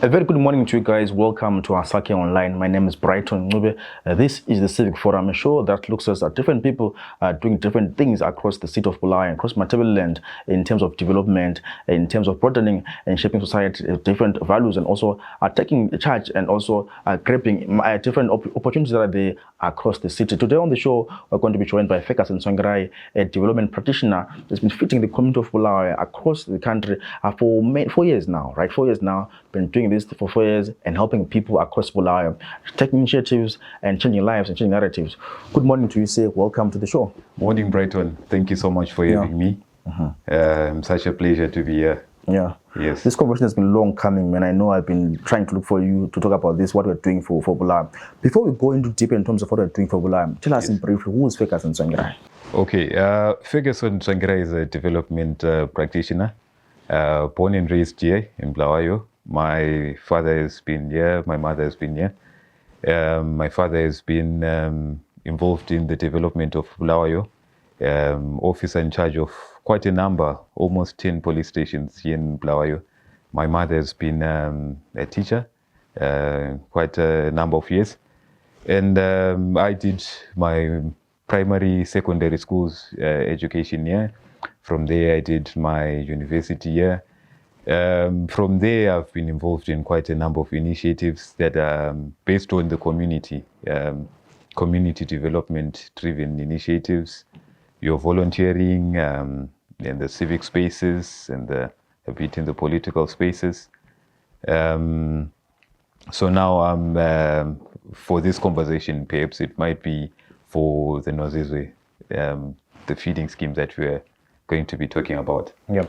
A very good morning to you guys. Welcome to our Sake Online. My name is Brighton Ncube. This is the Civic Forum, a show that looks at different people doing different things across the city of Bulawayo, across Matabeleland, in terms of development, in terms of broadening and shaping society, different values, and also taking charge and also grabbing different opportunities that are there across the city. Today on the show, we're going to be joined by Ferguson Tsvangirai, a development practitioner that's been fitting the community of Bulawayo across the country for 4 years now, right? 4 years now, been doing this for 4 years and helping people across Bulawayo, taking initiatives and changing lives and changing narratives. Good morning to you, sir. Welcome to the show. Morning, Brighton. Thank you so much for having me. Such a pleasure to be here. Yeah. Yes. This conversation has been long coming, and I know I've been trying to look for you to talk about this, what we're doing for Bulawayo. Before we go into deep in terms of what we're doing for Bulawayo, tell us in briefly, who is Ferguson Tsvangirai? Okay. Ferguson Tsvangirai is a development practitioner, born and raised here in Bulawayo. My father has been here, my mother has been here. My father has been involved in the development of Bulawayo, officer in charge of quite a number, almost 10 police stations here in Bulawayo. My mother has been a teacher, quite a number of years. And I did my primary, secondary schools education here. From there, I did my university here. From there, I've been involved in quite a number of initiatives that are based on the community, community development-driven initiatives. You're volunteering in the civic spaces and a bit in the political spaces. So now for this conversation, perhaps it might be for the Nozizwe, the feeding scheme that we're going to be talking about. Yeah,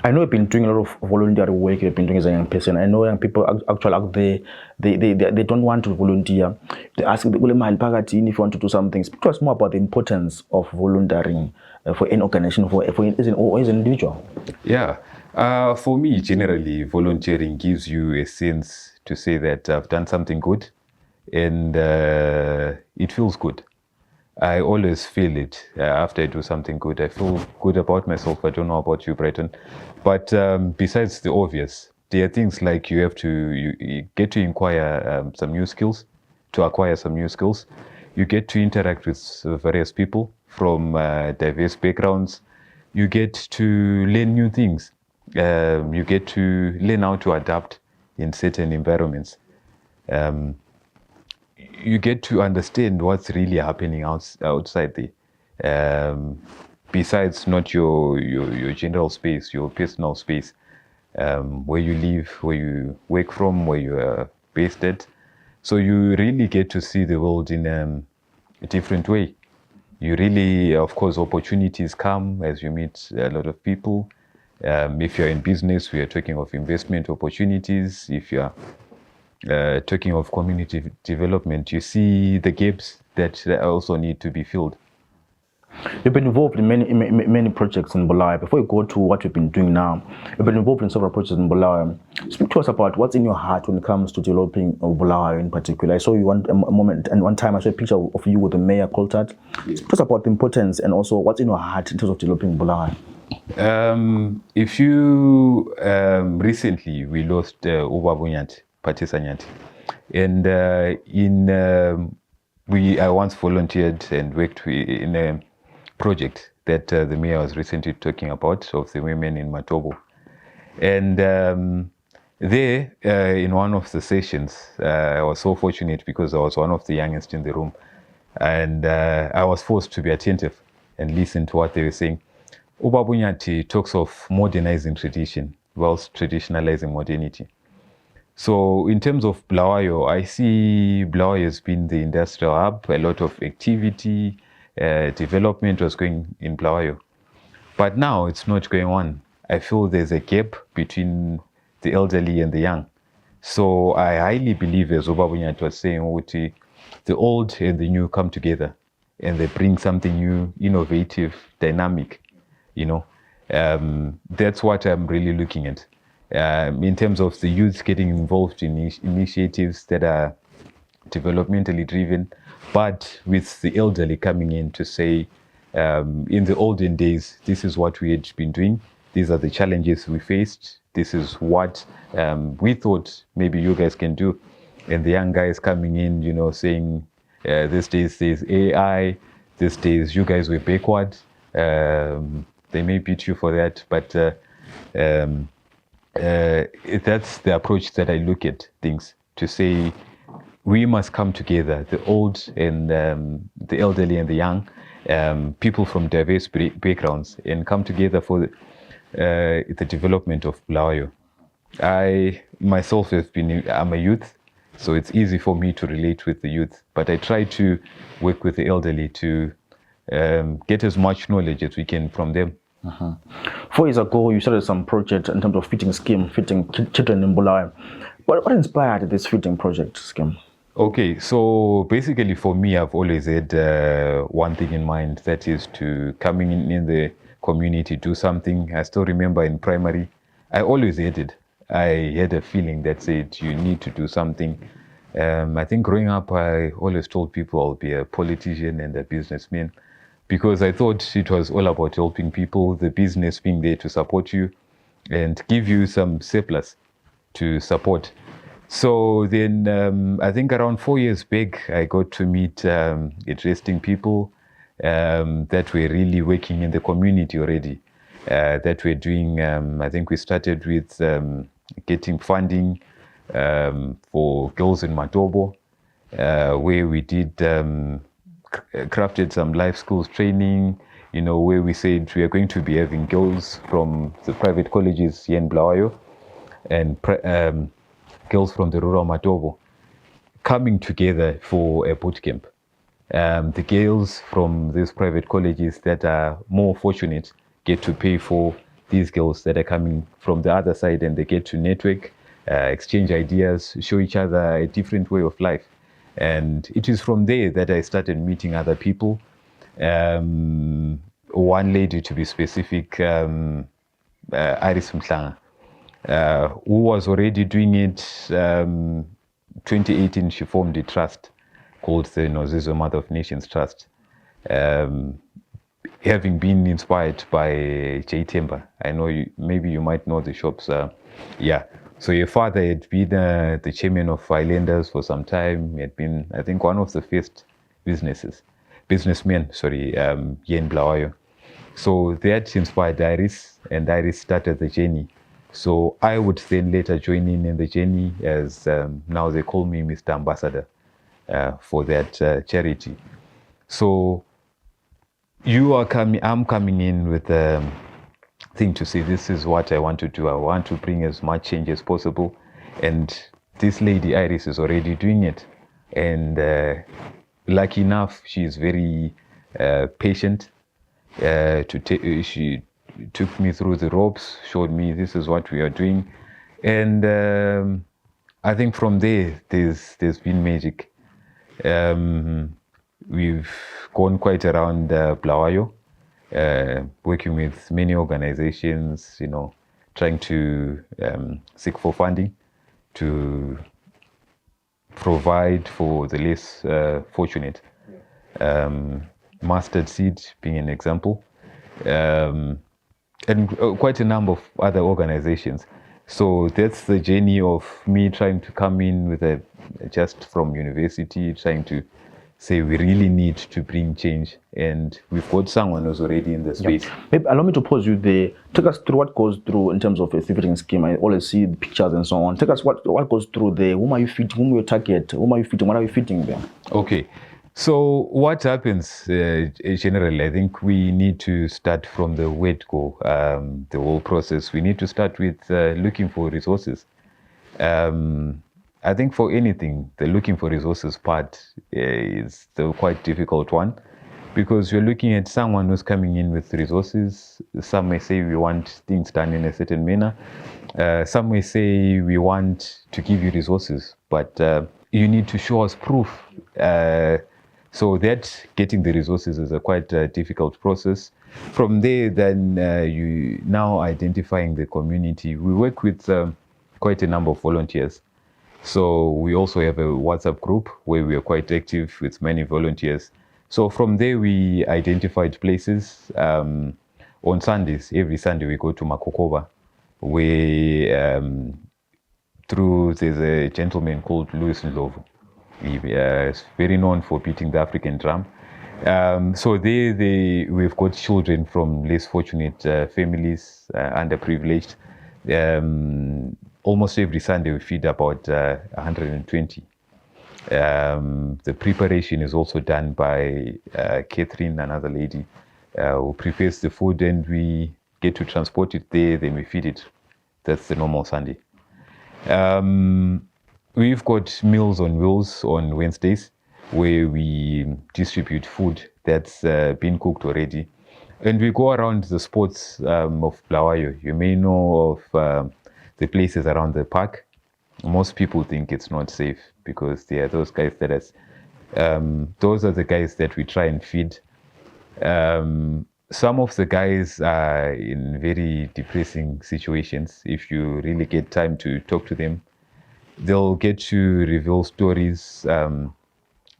I know you've been doing a lot of voluntary work. You've been doing as a young person. I know young people actually out there, they don't want to volunteer. They ask if you want to do something. Speak to us more about the importance of volunteering for an organization, for as an individual. Yeah, for me, generally, volunteering gives you a sense to say that I've done something good, and it feels good. I always feel it after I do something good. I feel good about myself. I don't know about you, Brighton. But besides the obvious, there are things like you get to acquire some new skills. You get to interact with various people from diverse backgrounds. You get to learn new things. You get to learn how to adapt in certain environments. You get to understand what's really happening outside there. Besides not your general space, your personal space, where you live, where you work from, where you are based at. So you really get to see the world in a different way. You really, of course, opportunities come as you meet a lot of people. If you're in business, we are talking of investment opportunities. If you're talking of community development, you see the gaps that also need to be filled. You've been involved in many projects in Bulawayo. Before you go to what you've been doing now, you've been involved in several projects in Bulawayo. Speak to us about what's in your heart when it comes to developing Bulawayo in particular. I saw you one moment, and one time I saw a picture of you with the mayor, Coltart. Speak to us about the importance and also what's in your heart in terms of developing Bulawayo. If you recently we lost Ubabunyat Patisanyat, and I once volunteered and worked in a project that the mayor was recently talking about of the women in Matobo. And there, in one of the sessions, I was so fortunate because I was one of the youngest in the room, and I was forced to be attentive and listen to what they were saying. Ubabunyati talks of modernizing tradition whilst traditionalizing modernity. So in terms of Bulawayo, I see Bulawayo has been the industrial hub. A lot of activity, development was going in Bulawayo. But now it's not going on. I feel there's a gap between the elderly and the young. So I highly believe, as Ubabunyat was saying, the old and the new come together and they bring something new, innovative, dynamic. That's what I'm really looking at. In terms of the youth getting involved in initiatives that are developmentally driven, but with the elderly coming in to say, in the olden days, this is what we had been doing, these are the challenges we faced. This is what we thought maybe you guys can do. And the young guys coming in, you know, saying, these days there's AI, these days you guys were backward. They may beat you for that, but that's the approach that I look at things, to say we must come together, the old and the elderly and the young, people from diverse backgrounds, and come together for the development of Bulawayo. I myself I'm a youth, so it's easy for me to relate with the youth, but I try to work with the elderly to get as much knowledge as we can from them. 4 years ago, you started some project in terms of feeding scheme, feeding children in Bulawayo. What inspired this feeding project scheme? Okay, so basically for me, I've always had one thing in mind, that is to coming in the community, do something. I still remember in primary, I always had it. I had a feeling that said you need to do something. I think growing up, I always told people I'll be a politician and a businessman, because I thought it was all about helping people, the business being there to support you and give you some surplus to support. So then I think around 4 years back, I got to meet interesting people that were really working in the community already, that were doing, I think we started with getting funding for girls in Matobo, where we did crafted some life skills training, you know, where we said we are going to be having girls from the private colleges here in Bulawayo and girls from the rural Matobo coming together for a boot camp. The girls from these private colleges that are more fortunate get to pay for these girls that are coming from the other side, and they get to network, exchange ideas, show each other a different way of life. And it is from there that I started meeting other people. One lady, to be specific, Iris Mhlanga, who was already doing it. 2018, she formed a trust called the Nozizo Mother of Nations Trust, having been inspired by J. Temba. I know maybe you might know the shops. Yeah. So your father had been the chairman of Islanders for some time. He had been, I think, one of the first businessmen, here in Bulawayo. So that inspired Iris, and Iris started the journey. So I would then later join in the journey, as now they call me Mr. Ambassador for that charity. So I'm coming in with thing to say, this is what I want to do. I want to bring as much change as possible, and this lady Iris is already doing it, and lucky enough, she is very patient. She took me through the ropes, showed me this is what we are doing, and I think from there there's been magic. We've gone quite around Bulawayo, working with many organizations, you know, trying to seek for funding to provide for the less fortunate. Mustard Seed being an example, and quite a number of other organizations. So that's the journey of me trying to come in with just from university, trying to say we really need to bring change, and we've got someone who's already in the space. Yeah. Maybe allow me to pause you there. Take us through what goes through in terms of a feeding scheme. I always see the pictures and so on. Take us what goes through there. Whom are you feeding? Whom are you target? Whom are you feeding? What are you feeding there? Okay. So what happens generally, I think we need to start from the word go, the whole process. We need to start with looking for resources. I think for anything, the looking for resources part is the quite difficult one, because you're looking at someone who's coming in with resources. Some may say we want things done in a certain manner. Some may say we want to give you resources, but you need to show us proof. So that getting the resources is a quite difficult process. From there, then you now identifying the community. We work with quite a number of volunteers. So we also have a WhatsApp group where we are quite active with many volunteers. So from there, we identified places. on Sundays, every Sunday we go to Makokova, where there's a gentleman called Louis Ndlovu. He is very known for beating the African drum. So we've got children from less fortunate families, underprivileged. Almost every Sunday we feed about 120. The preparation is also done by Catherine, another lady, who prepares the food, and we get to transport it there, then we feed it. That's the normal Sunday. We've got Meals on Wheels on Wednesdays, where we distribute food that's been cooked already. And we go around the spots of Bulawayo. You may know of the places around the park. Most people think it's not safe because there are those guys that those are the guys that we try and feed. Some of the guys are in very depressing situations. If you really get time to talk to them, they'll get to reveal stories.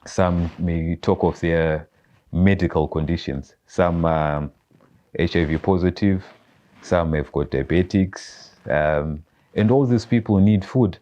Some may talk of their medical conditions. Some are HIV positive, some have got diabetics, and all these people need food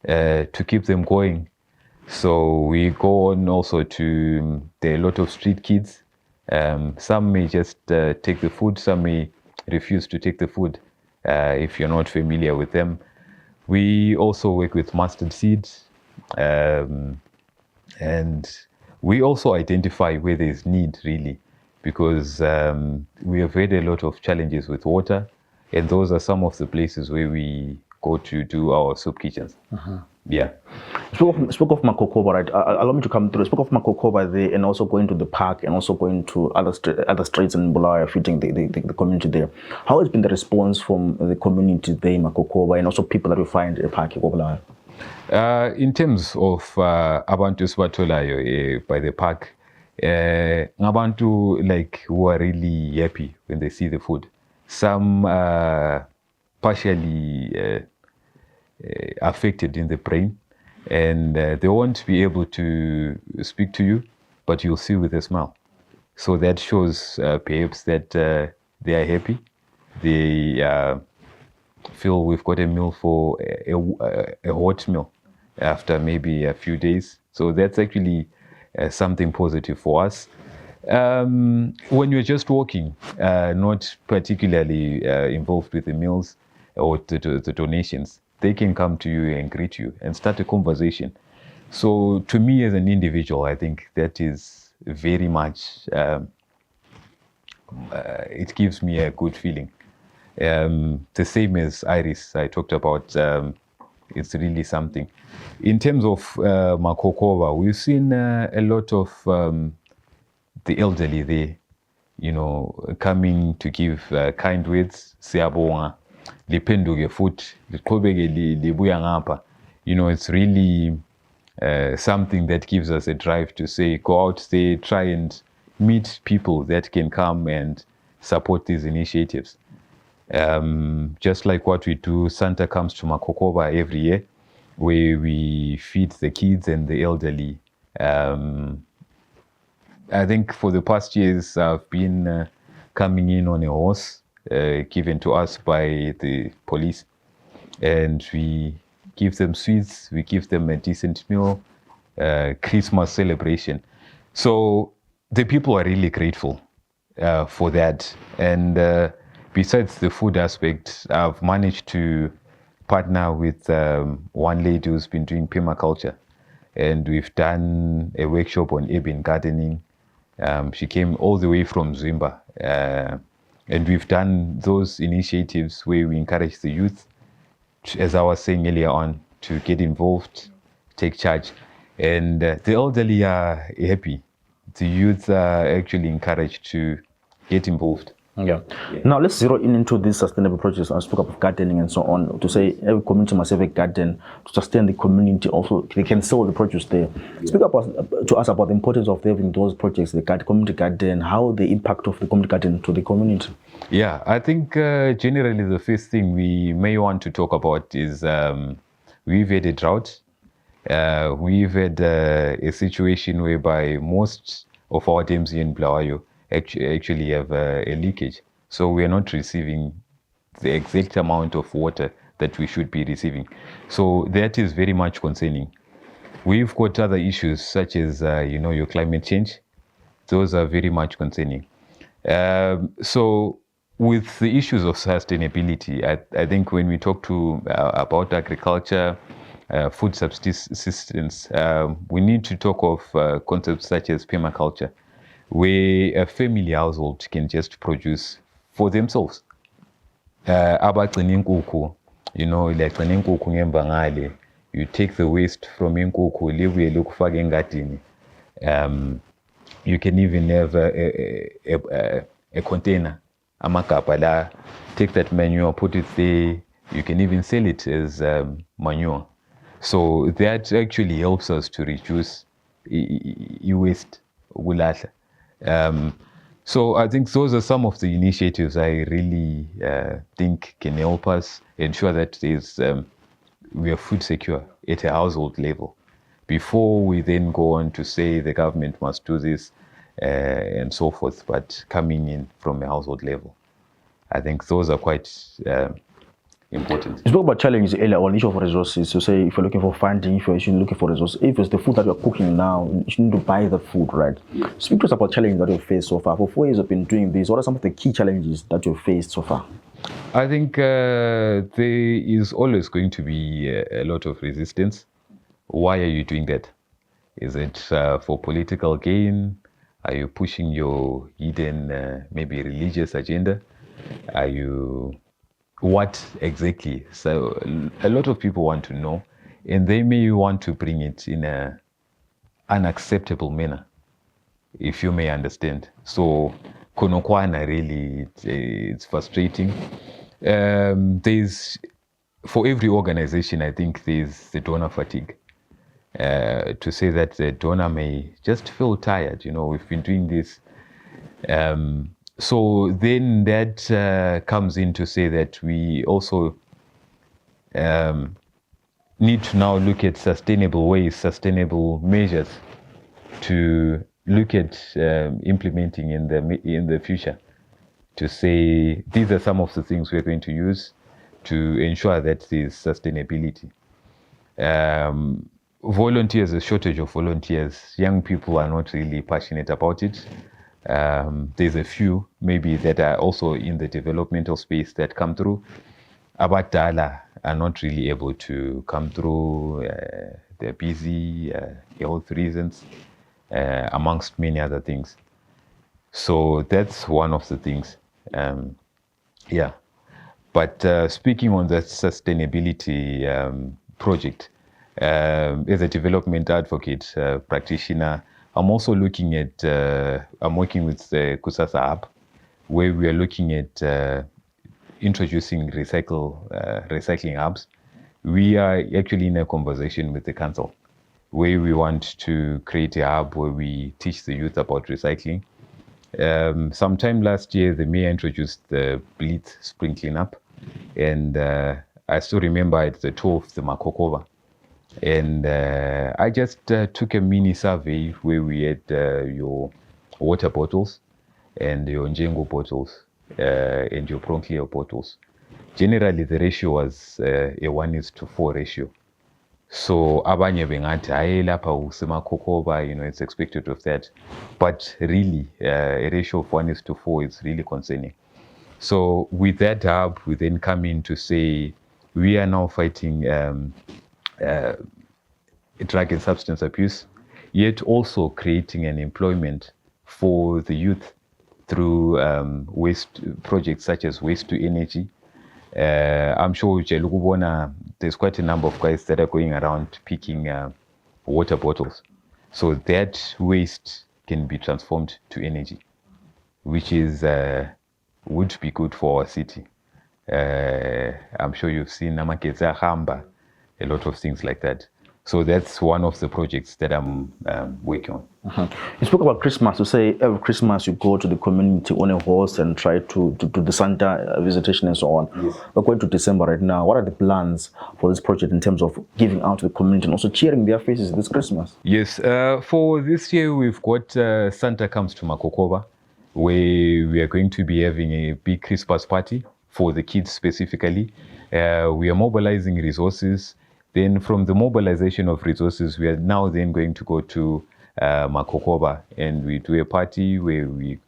to keep them going. So we go on also to, there are a lot of street kids. Some may just take the food, some may refuse to take the food if you're not familiar with them. We also work with mustard seeds, and we also identify where there's need, really, because we have had a lot of challenges with water, and those are some of the places where we go to do our soup kitchens. Yeah. Spoke of Makokova, right? Allow me to come through. Spoke of Makokova there, and also going to the park, and also going to other streets in Bulawayo, feeding the community there. How has been the response from the community there in Makokova, and also people that we find in park in Bulawayo? In terms of abantu sibatholayo by the park, ngabantu like who are really happy when they see the food. Some partially affected in the brain, and they won't be able to speak to you, but you'll see with a smile. So that shows perhaps that they are happy. They feel we've got a meal for a hot meal after maybe a few days. So that's actually something positive for us. When you're just walking, not particularly involved with the meals or the donations, they can come to you and greet you and start a conversation. So to me as an individual, I think that is very much, it gives me a good feeling. The same as Iris I talked about, it's really something. In terms of Makokova, we've seen a lot of the elderly there, you know, coming to give kind words. Siyabonga, liphenduke futhi, liqhubeke libuya ngapha. You know, it's really something that gives us a drive to say, go out there, try and meet people that can come and support these initiatives. Just like what we do, Santa comes to Makokova every year, where we feed the kids and the elderly. I think for the past years, I've been coming in on a horse given to us by the police, and we give them sweets, we give them a decent meal, Christmas celebration. So the people are really grateful for that. And besides the food aspect, I've managed to partner with one lady who's been doing permaculture, and we've done a workshop on urban gardening. She came all the way from Zimba, and we've done those initiatives where we encourage the youth, as I was saying earlier on, to get involved, take charge. And the elderly are happy. The youth are actually encouraged to get involved. Yeah. Now let's zero in into these sustainable projects. I spoke about gardening and so on. To say every community must have a garden to sustain the community. Also, they can sell the produce there. Yeah. Speak about to us about the importance of having those projects, the community garden, how the impact of the community garden to the community. Yeah, I think generally the first thing we may want to talk about is we've had a drought. We've had a situation whereby most of our dams in Bulawayo actually have a leakage. So we are not receiving the exact amount of water that we should be receiving. So that is very much concerning. We've got other issues such as, your climate change. Those are very much concerning. So with the issues of sustainability, I think when we talk about agriculture, food subsistence, we need to talk of concepts such as permaculture, where a family household can just produce for themselves. Abagcina inkukhu, liyagcina inkukhu ngemva ngale, you take the waste from inkukhu libuye lokufaka engadini. You can even have a container, amagabha la, take that manure, put it there. You can even sell it as manure. So that actually helps us to reduce waste, ukulahla. So I think those are some of the initiatives I really think can help us ensure that we are food secure at a household level, before we then go on to say the government must do this and so forth, but coming in from a household level. I think those are quite important. You spoke about challenges earlier on, issue of resources. So say if you're looking for funding, if you're looking for resources, if it's the food that you're cooking now, you need to buy the food, right? Yes. Speak to us about challenges that you've faced so far. For 4 years you've been doing this. What are some of the key challenges that you've faced so far? I think there is always going to be a lot of resistance. Why are you doing that? Is it for political gain? Are you pushing your hidden, maybe religious agenda? Are you... What exactly? So a lot of people want to know, and they may want to bring it in an unacceptable manner, if you may understand. So konokwana really, it's frustrating. There's, for every organization, I think there's the donor fatigue. To say that the donor may just feel tired, we've been doing this. So then that comes in to say that we also need to now look at sustainable ways, sustainable measures to look at implementing in the future, to say these are some of the things we're going to use to ensure that there's sustainability. Volunteers, a shortage of volunteers. Young people are not really passionate about it. There's a few maybe that are also in the developmental space that come through. Abadala are not really able to come through. They're busy, health reasons, amongst many other things. So that's one of the things. But speaking on the sustainability project, as a development advocate, practitioner, I'm also looking at, I'm working with the Kusasa Hub, where we are looking at introducing recycling hubs. We are actually in a conversation with the council, where we want to create a hub where we teach the youth about recycling. Sometime last year, the mayor introduced the Bleed Spring Cleanup, and I still remember at the tour of the Makokova. And I just took a mini survey where we had your water bottles and your Njengo bottles and your Pronclear bottles. Generally, the ratio was a 1:4 ratio. So abanye bengathi hayi lapha usemakhokoba, it's expected of that. But really, a ratio of 1:4 is really concerning. So with that hub, we then come in to say we are now fighting drug and substance abuse, yet also creating an employment for the youth through waste projects such as waste to energy. I'm sure there's quite a number of guys that are going around picking water bottles. So that waste can be transformed to energy, which is would be good for our city. I'm sure you've seen Namakeza Hamba, a lot of things like that. So that's one of the projects that I'm working on. You spoke about Christmas. You say every Christmas you go to the community on a horse and try to do the Santa visitation and so on. Yes. We're going to December right now. What are the plans for this project in terms of giving out to the community and also cheering their faces this Christmas? Yes, for this year we've got Santa comes to Makokova. where we are going to be having a big Christmas party for the kids specifically. We are mobilizing resources. Then from the mobilization of resources, we are now then going to go to Makokoba, and we do a party where we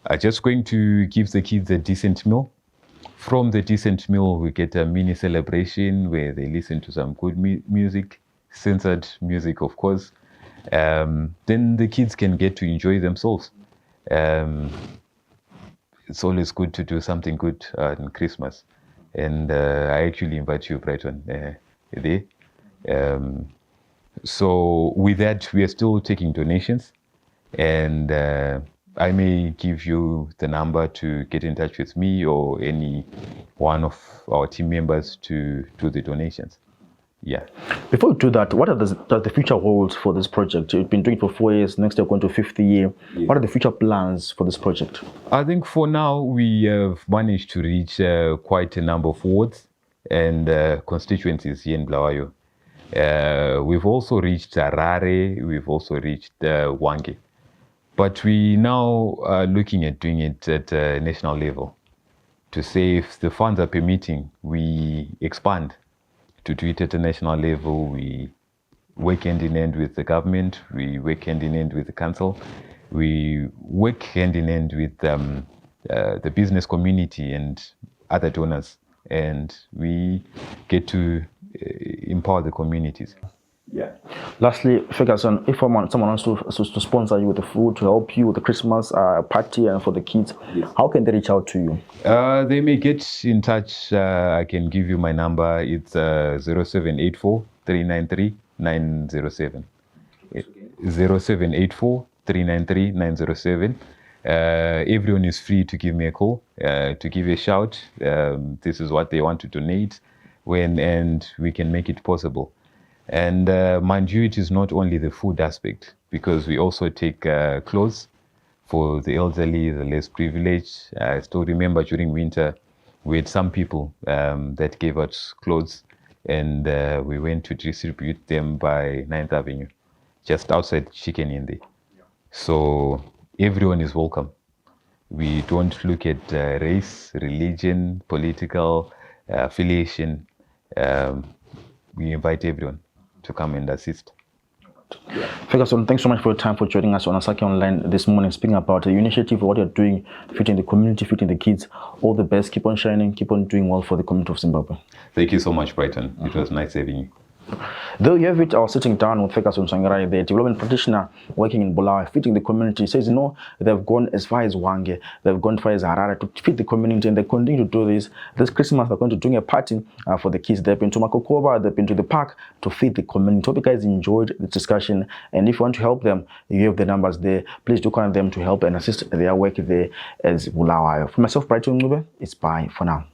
are just going to give the kids a decent meal. From the decent meal, we get a mini celebration where they listen to some good music, censored music, of course. Then the kids can get to enjoy themselves. It's always good to do something good on Christmas. And I actually invite you, Brighton, there. So with that, we are still taking donations. And I may give you the number to get in touch with me or any one of our team members to do the donations. Yeah. Before we do that, what are the future goals for this project? You've been doing it for 4 years, next year going to 50th year. Yeah. What are the future plans for this project? I think for now, we have managed to reach quite a number of wards and constituencies here in Bulawayo. We've also reached Harare, we've also reached Hwange. But we now are looking at doing it at a national level to say if the funds are permitting, we expand to do it at a national level. We work hand in hand with the government, we work hand in hand with the council, we work hand in hand with the business community and other donors, and we get to empower the communities. Yeah. Lastly, Ferguson, if someone wants to sponsor you with the food, to help you with the Christmas party and for the kids, yes, how can they reach out to you? They may get in touch. I can give you my number. It's 0784 393 907. 0784 393 907. Everyone is free to give me a call, to give a shout. This is what they want to donate, and we can make it possible. And mind you, it is not only the food aspect, because we also take clothes for the elderly, the less privileged. I still remember during winter, we had some people that gave us clothes, and we went to distribute them by 9th Avenue, just outside Chicken in there. So everyone is welcome. We don't look at race, religion, political affiliation. We invite everyone to come and assist. Ferguson, thanks so much for your time, for joining us on Asake Online this morning, speaking about the initiative, what you're doing, fitting the community, fitting the kids. All the best. Keep on shining. Keep on doing well for the community of Zimbabwe. Thank you so much, Brighton. It was nice having you. There you have it. I was sitting down with Ferguson Tsvangirai, the development practitioner working in Bulawayo, fitting the community. He says, you know, they've gone as far as Hwange, they've gone as far as Harare to fit the community, and they continue to do this. This Christmas, they're going to do a party for the kids. They've been to Makokoba, they've been to the park to feed the community. Hope you guys enjoyed the discussion, and if you want to help them, you have the numbers there. Please do contact them to help and assist their work there as Bulawayo. For myself, Brighton Ncube, it's bye for now.